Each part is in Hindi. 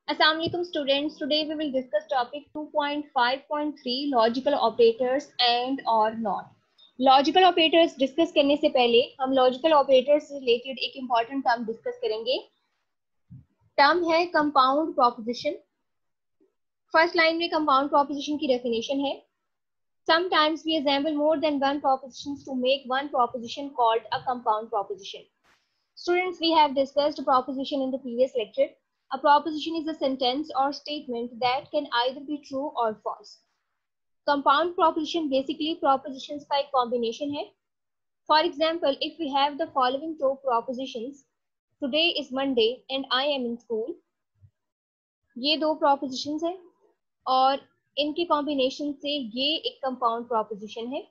Assalamu alaikum students. Today we will discuss topic 2.5.3 logical operators and or not. Logical operators discuss करने से पहले हम logical operators से रिलेटेड एक important टर्म डिस्कस करेंगे. टर्म है कंपाउंड प्रोपोजिशन. फर्स्ट लाइन में कंपाउंड प्रोपोजिशन की डेफिनेशन है. Sometimes we assemble more than one propositions to make one proposition called a compound proposition. Students, we have discussed proposition in the previous lecture. A proposition is a sentence or statement that can either be true or false. Compound proposition basically propositions का एक combination है. For example, if we have the following two propositions, today is Monday and I am in school. ये दो propositions हैं और इनके combination से ये एक compound proposition है.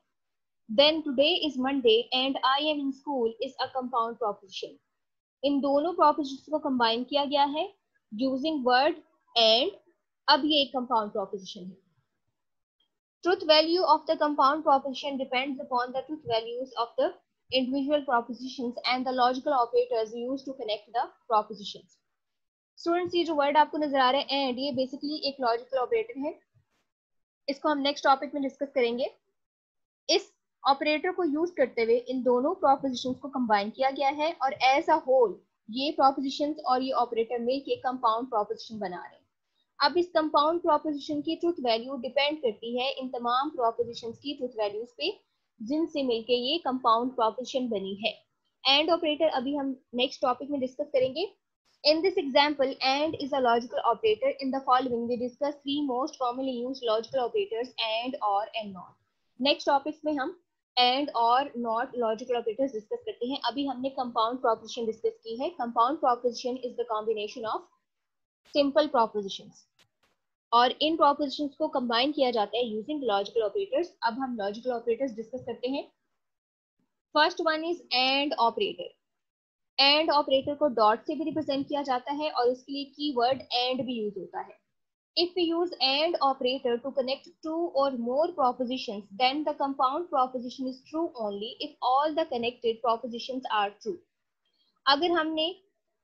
Then today is Monday and I am in school is a compound proposition. इन दोनों propositions को combine किया गया है using word and. अब ये एक compound proposition है. Truth value of the compound proposition depends upon the truth values of the individual propositions and the logical operators used to connect the propositions. Students, ये जो word आपको नजर आ रहा है and, ये basically एक logical operator है. इसको हम next topic में discuss करेंगे. इस operator को use करते हुए इन दोनों propositions को combine किया गया है और as a whole ये propositions और ये operator मिलके compound proposition बना रहे हैं. अब इस कंपाउंड प्रोपोजिशन की ट्रूथ वैल्यू डिपेंड करती है इन तमाम प्रोपोजिशंस की ट्रूथ वैल्यूज पे जिनसे मिलके ये कंपाउंड प्रोपोजिशन बनी है. एंड ऑपरेटर अभी हम नेक्स्ट टॉपिक में डिस्कस करेंगे. In this example and is a logical operator. In the following we discuss three most commonly used logical operators and और एंड नॉट. नेक्स्ट टॉपिक्स में हम एंड और नॉट लॉजिकल ऑपरेटर्स डिस्कस करते हैं. अभी हमने कंपाउंड प्रोपोजिशन डिस्कस की है. Compound proposition is the combination of simple propositions और इन प्रोपोजिशंस को कंबाइन किया जाता है यूजिंग लॉजिकल ऑपरेटर्स. अब हम लॉजिकल ऑपरेटर्स डिस्कस करते हैं. First one is and operator. And operator co dot से भी रिप्रेजेंट किया जाता है और उसके लिए कीवर्ड एंड भी यूज होता है. If we use and operator to connect two or more propositions then the compound proposition is true only if all the connected propositions are true. अगर हमने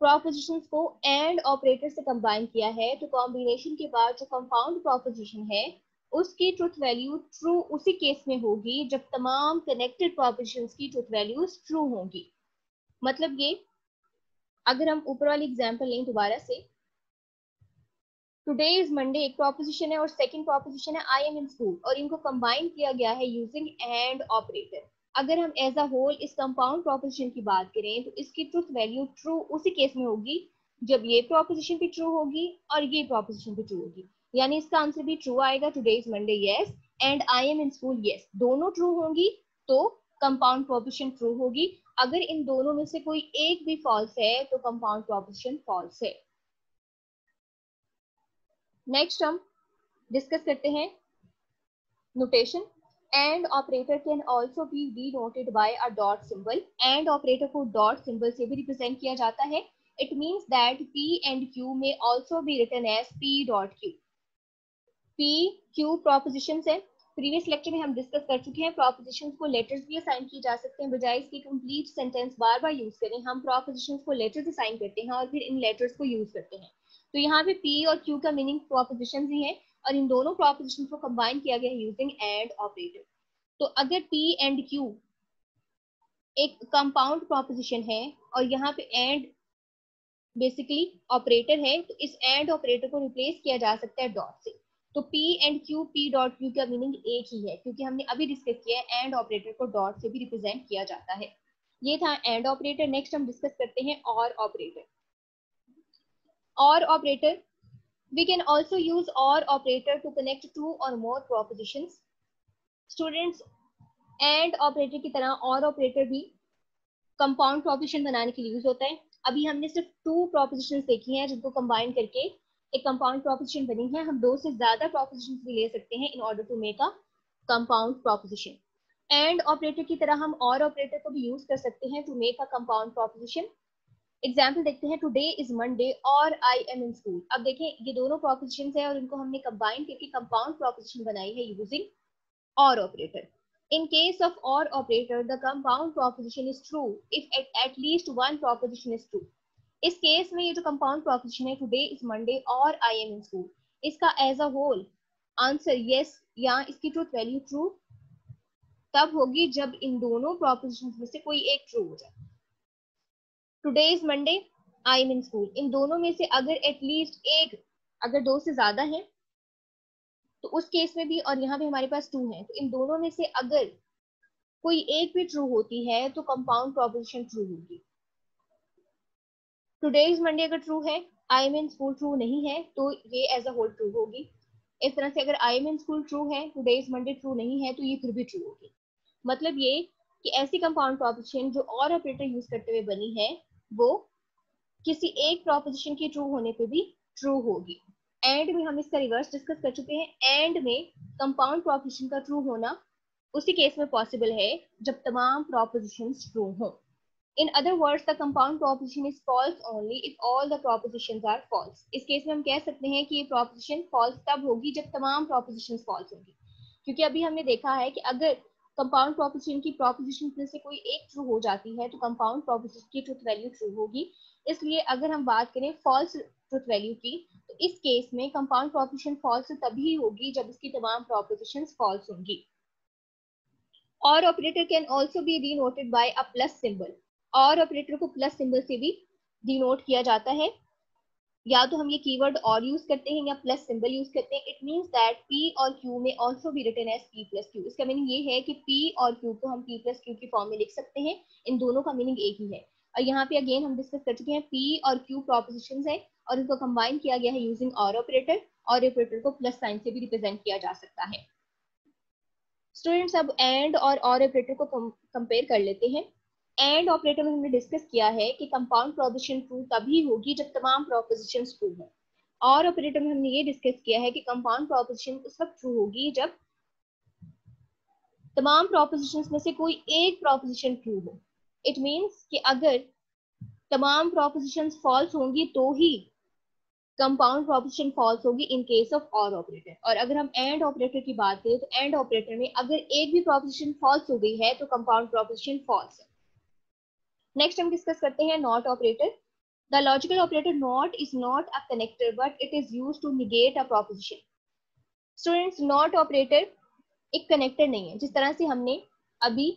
प्रोपोजिशंस को एंड ऑपरेटर से कंबाइन किया है तो कॉम्बिनेशन के बाद जो कंपाउंड प्रोपोजिशन है उसकी ट्रूथ वैल्यू ट्रू उसी केस में होगी जब तमाम कनेक्टेड प्रोपोजिशंस की ट्रूथ वैल्यूज ट्रू होंगी. मतलब ये अगर हम ऊपर वाली एग्जांपल लें दोबारा से, टुडे इज मंडे एक प्रोपोजिशन है और सेकंड प्रोपोजिशन है आई एम इन स्कूल और इनको कंबाइन किया गया है यूजिंग एंड ऑपरेटर. अगर हम एज अ होल इस कंपाउंड प्रोपोजिशन की बात करें तो इसकी ट्रूथ वैल्यू ट्रू उसी केस में होगी जब ये प्रोपोजिशन भी ट्रू होगी और ये प्रोपोजिशन भी ट्रू होगी. यानी इसका आंसर भी ट्रू आएगा. Today is Monday yes and I am in school yes. दोनों ट्रू होंगी तो कंपाउंड प्रोपोजिशन ट्रू होगी. अगर इन दोनों में से कोई एक भी फॉल्स है तो कंपाउंड प्रोपोजिशन फॉल्स है. नेक्स्ट हम डिस्कस करते हैं notation. And operator can also be denoted by a dot symbol. And operator co dot symbol से भी रिप्रेजेंट किया जाता है. It means that P and Q may also be written as P dot Q. P Q propositions है. प्रीवियस लेक्चर में हम डिस्कस कर चुके हैं प्रोपोजिशंस को लेटर्स भी असाइन किए जा सकते हैं. बजाय इसकी कंप्लीट सेंटेंस बार बार यूज करें हम प्रोपोजिशंस को लेटर्स असाइन करते हैं और फिर इन लेटर्स को यूज करते हैं. तो यहाँ पे P और Q का मीनिंग प्रोपोजिशंस ही है और इन दोनों प्रोपोजिशंस को कंबाइन किया गया है यूजिंग एंड ऑपरेटर. तो अगर P एंड Q एक कंपाउंड प्रोपोजिशन है और यहाँ पे एंड बेसिकली ऑपरेटर है तो इस एंड ऑपरेटर को रिप्लेस किया जा सकता है डॉट से. तो P and Q P dot Q का मीनिंग एक ही है क्योंकि हमने अभी डिस्कस किया है एंड ऑपरेटर को डॉट से भी रिप्रेजेंट किया जाता है. ये था एंड ऑपरेटर. नेक्स्ट हम डिस्कस करते हैं और ऑपरेटर. और operator we can also use or operator to connect two or more propositions. Students, and operator की तरह और ऑपरेटर भी कंपाउंड प्रोपोजिशन बनाने के लिए यूज होता है. अभी हमने सिर्फ टू प्रोपोजिशंस देखी हैं जिनको कंबाइन करके एक कंपाउंड प्रोपोजिशन बनी है. हम दो से ज्यादा प्रोपोजिशंस भी ले सकते हैं in order to make a compound proposition. And operator की तरह हम और ऑपरेटर को भी यूज कर सकते हैं to make a compound proposition. Example देखते हैं. टुडे इज मंडे और आई एम इन स्कूल. अब देखें ये दोनों प्रोपोजिशंस हैं और इनको हमने कंबाइन करके कंपाउंड प्रोपोजिशन बनाई है यूजिंग और operator. In case of OR operator, the compound proposition is true if at least one proposition is true. इस केस में ये जो कंपाउंड प्रोपोजिशन है टुडे इज मंडे और आई एम इन स्कूल, इसका as a whole answer yes या इसकी ट्रूथ वैल्यू ट्रू तब होगी जब इन दोनों प्रोपोजिशन में से कोई एक ट्रू हो जाए। Today is Monday, I am in school, इन दोनों में से अगर एटलीस्ट एक, अगर दो से ज्यादा है तो उस केस में भी, और यहाँ भी हमारे पास टू है, तो इन दोनों में से अगर कोई एक भी ट्रू होती है तो कंपाउंड प्रोपोजिशन ट्रू होगी। टुडे इज मंडे अगर ट्रू है, आई एम इन स्कूल ट्रू नहीं है, तो ये एज अ होल ट्रू होगी। इस तरह से अगर आई एम इन स्कूल ट्रू है, टुडे इज मंडे ट्रू नहीं है, तो ये फिर भी ट्रू होगी। मतलब ये कि ऐसी कंपाउंड प्रोपोजिशन जो और ऑपरेटर यूज करते हुए बनी है वो किसी एक प्रोपोजिशन के ट्रू होने पे भी ट्रू होगी। एंड में हम इसका रिवर्स डिस्कस कर चुके हैं। एंड में कंपाउंड प्रोपोजिशन का ट्रू होना उसी केस में पॉसिबल है जब तमाम प्रोपोजिशंस ट्रू हों। In other words, the compound proposition is false only if all the propositions are false. इस केस में हम कह सकते हैं कि ये proposition false तब होगी जब तमाम propositions false होंगी, क्योंकि अभी हमने देखा है कि अगर कंपाउंड प्रोपोजिशन की प्रोपोजिशन में से कोई एक ट्रू हो जाती है तो कंपाउंड प्रोपोजिशन की ट्रुथ वैल्यू ट्रू होगी। इसलिए अगर हम बात करें फॉल्स ट्रुथ वैल्यू की, तो इस केस में कंपाउंड प्रोपोजिशन फॉल्स तभी होगी जब इसकी तमाम प्रोपोजिशंस फॉल्स होंगी। और operator can also be denoted by a plus symbol, और ऑपरेटर को प्लस सिंबल से भी डिनोट किया जाता है। या तो हम ये कीवर्ड और यूज करते हैं या प्लस सिंबल यूज करते हैं। इट मींस दैट P और Q में also be written as P plus Q। इसका मीनिंग ये है कि P और Q को हम P प्लस Q की फॉर्म में लिख सकते हैं। इन दोनों का मीनिंग एक ही है। और यहाँ पे अगेन हम डिस्कस कर चुके हैं P और Q प्रोपोजिशंस है और इनको कंबाइन किया गया है यूजिंग और ऑपरेटर, और ऑपरेटर को प्लस साइन से भी रिप्रेजेंट किया जा सकता है। स्टूडेंट्स अब एंड और ऑपरेटर को कंपेयर कर लेते हैं। एंड ऑपरेटर में हमने डिस्कस किया है कि कंपाउंड प्रोपोजिशन ट्रू तभी होगी जब तमाम प्रोपोजिशंस ट्रू हो। और ऑपरेटर में हमने ये डिस्कस किया है कि कंपाउंड प्रोपोजिशन उस वक्त ट्रू होगी जब तमाम प्रोपोजिशंस में से कोई एक प्रोपोजिशन ट्रू हो। इट मींस कि अगर तमाम प्रोपोजिशंस फॉल्स होंगी तो ही कंपाउंड प्रोपोजिशन फॉल्स होगी इन केस ऑफ और ऑपरेटर। और अगर हम एंड ऑपरेटर की बात करें तो एंड ऑपरेटर में अगर एक भी प्रोपोजिशन फॉल्स हो गई है तो कंपाउंड प्रोपोजिशन फॉल्स है। नेक्स्ट हम डिस्कस करते हैं not operator. The logical operator not is not a connector but it is used to negate a proposition. Students not operator एक कनेक्टर नहीं है। जिस तरह से हमने अभी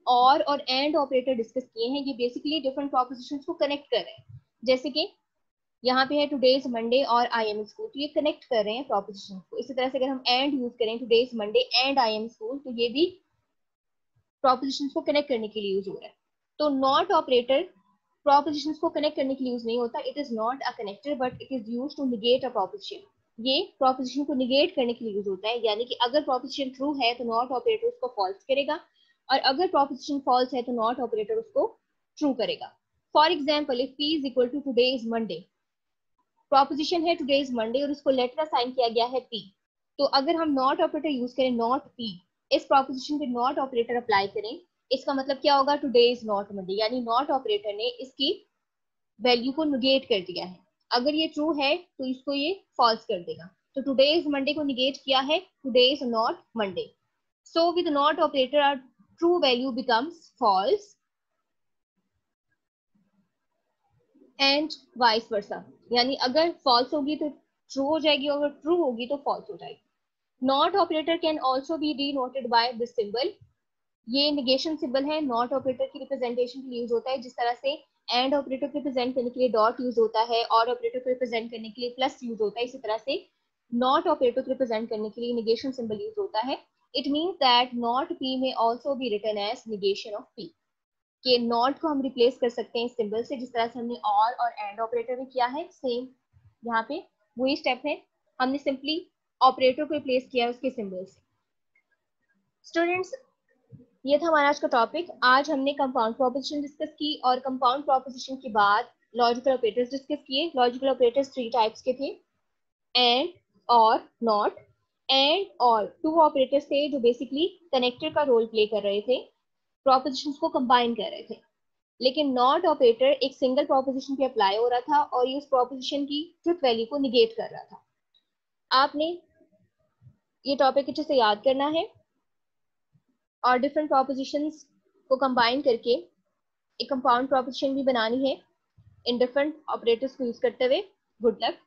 और एंड ऑपरेटर डिस्कस किए हैं, ये बेसिकली डिफरेंट प्रोपोजिशंस को कनेक्ट कर रहे हैं। जैसे कि यहाँ पे है टुडे इज मंडे और आई एम स्कूल, तो ये कनेक्ट कर रहे हैं प्रोपोजिशन को। इसी तरह से अगर हम एंड यूज करें today is Monday and I am school, तो ये भी प्रोपोजिशन को कनेक्ट करने के लिए यूज हो रहा है। तो नॉट ऑपरेटर प्रोपोजिशन को कनेक्ट करने के लिए यूज नहीं होता। It is not a connector but it is use to negate a proposition. ये प्रोपोजिशन को निगेट करने के लिए यूज होता है, यानी कि अगर प्रोपोजिशन ट्रू है तो नॉट ऑपरेटर उसको फॉल्स करेगा, और अगर प्रोपोजिशन फॉल्स है तो नॉट ऑपरेटर उसको ट्रू करेगा। For example if P is equal to today is Monday, proposition है टुडे इज मंडे और उसको लेटर असाइन किया गया है P, तो अगर हम नॉट ऑपरेटर यूज करें नॉट P, इस प्रोपोजिशन पे नॉट ऑपरेटर अप्लाई करें, इसका मतलब क्या होगा, टुडे इज नॉट मंडे, यानी नॉट ऑपरेटर ने इसकी वैल्यू को निगेट कर दिया है। अगर ये ट्रू है तो इसको ये फॉल्स कर देगा। तो टुडे इज मंडे को निगेट किया है, today is not Monday. So with not operator our true value becomes false and vice versa, यानी अगर फॉल्स होगी तो ट्रू हो जाएगी, अगर ट्रू होगी तो फॉल्स हो जाएगी। Not operator can also be denoted by this symbol. ये निगेशन सिंबल है, नॉट ऑपरेटर की रिप्रेजेंटेशन के लिए यूज होता है। जिस तरह से एंड ऑपरेटर को रिप्रेजेंट करने के लिए डॉट यूज होता है और ऑपरेटर को रिप्रेजेंट करने के लिए प्लस यूज होता है, इसी तरह से नॉट ऑपरेटर को रिप्रेजेंट करने के लिए निगेशन सिंबल यूज होता है। It means that not P में also be written as negation of P, कि नॉट को हम रिप्लेस कर सकते हैं इस सिंबल से, जिस तरह से हमने और एंड ऑपरेटर में किया है। सेम यहाँ पे वही स्टेप है, हमने सिंपली ऑपरेटर को रिप्लेस किया है उसके सिंबल से। स्टूडेंट्स ये था हमारा आज का टॉपिक। आज हमने कंपाउंड प्रोपोजिशन डिस्कस की और कंपाउंड प्रोपोजिशन के बाद लॉजिकल ऑपरेटर्स डिस्कस किए। लॉजिकल ऑपरेटर्स 3 टाइप्स के थे, एंड, और, नॉट। एंड और 2 ऑपरेटर्स थे जो बेसिकली कनेक्टर का रोल प्ले कर रहे थे, प्रोपोजिशंस को कंबाइन कर रहे थे। लेकिन नॉट ऑपरेटर एक सिंगल प्रोपोजिशन पे अप्लाई हो रहा था और ये उस प्रोपोजिशन की ट्रुथ वैल्यू को निगेट कर रहा था। आपने ये टॉपिक अच्छे से याद करना है और डिफरेंट प्रोपोजिशंस को कंबाइन करके एक कंपाउंड प्रोपोजिशन भी बनानी है। इन डिफरेंट ऑपरेटर्स को यूज करते हुए। Good luck.